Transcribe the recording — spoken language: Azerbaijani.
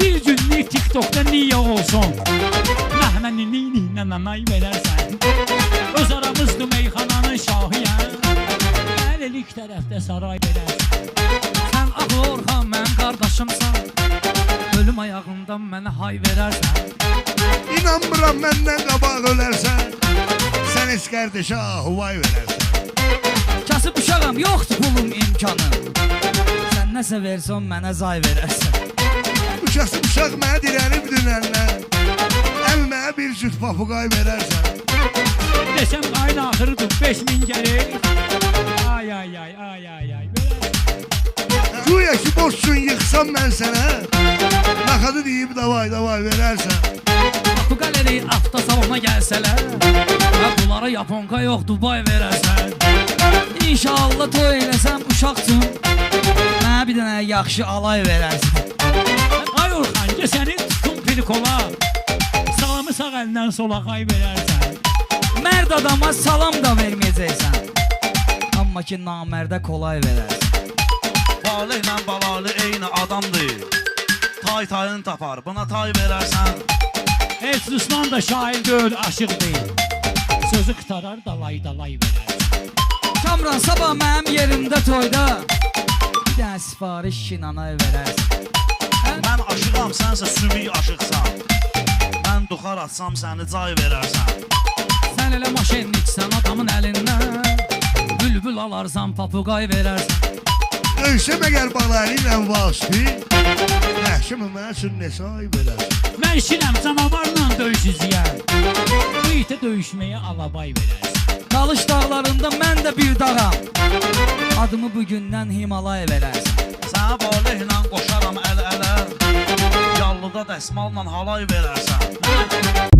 Bir günlük TikTok'da niye olsun? Nəhmənini nanay verərsən. Öz aramızdı meyxananın şahiyən. Əlilik tərəfdə saray verərsən. Sən Ağı Orxan mənim qardaşımsan. Ölüm ayağından mənə hay verərsən. İnanmıram məndən qabaq ölərsən. Sən heç qardaşa huvay verərsən. Kasıb uşağım, yoxdur pulum imkanım. Sən nəsə versən mənə zay verərsən. Bu kasıb uşaq mənə dirənib dünənlər. Əlimə bir cüt papuqay verərsən. Desəm ayın axırıdır 5000 gəlir. Ay ay ay ay ay ay. Güya ki borçsun yıxsam mən sənə. Naxadı deyib davay davay verərsən. Bu qaleri avtosalona gəlsələr, bunlara yaponka yox Dubai verərsən. İnşallah toy eləsəm uşaqsın, mənə bir dənə yaxşı alay verərsən. Ay Orxan, səni tutun pirkola. Salamı sağ əlindən sola qay verərsən. Mərd adama salam da verməyəcəksən, amma ki namərdə kolay verərsən. Valeh ilə balalı eyni adamdır. Tay tayını tapar, buna tay verərsən. Heç Ruslan da şair deyil, aşıq deyil. Sözü qıtarar, dalay dalay verərsən. Kamran sabah mənim yerimdə toyda bir dənə sifariş şinanay verərsən. Mən aşığam, sənsə sümük aşıqsan. Mən duxar atsam səni cay verərsən. Sən elə maşenliksən adamın əlindən, bülbül alarsan papuqay verərsən. Ölsəm əgər baları ilə vasfi, Nəhşimi mənə üçün nesay verərsən. Mən şirəm canavarla döyüşüzüyəm. Bu itə döyüşməyə alabay verərsən. Talış dağlarında mən də bir dağam, adımı bugündən Himalay verərsən. Sənə valeh ilə qoşaram əl-ələ. Yallıda dəsmalla halay verərsən.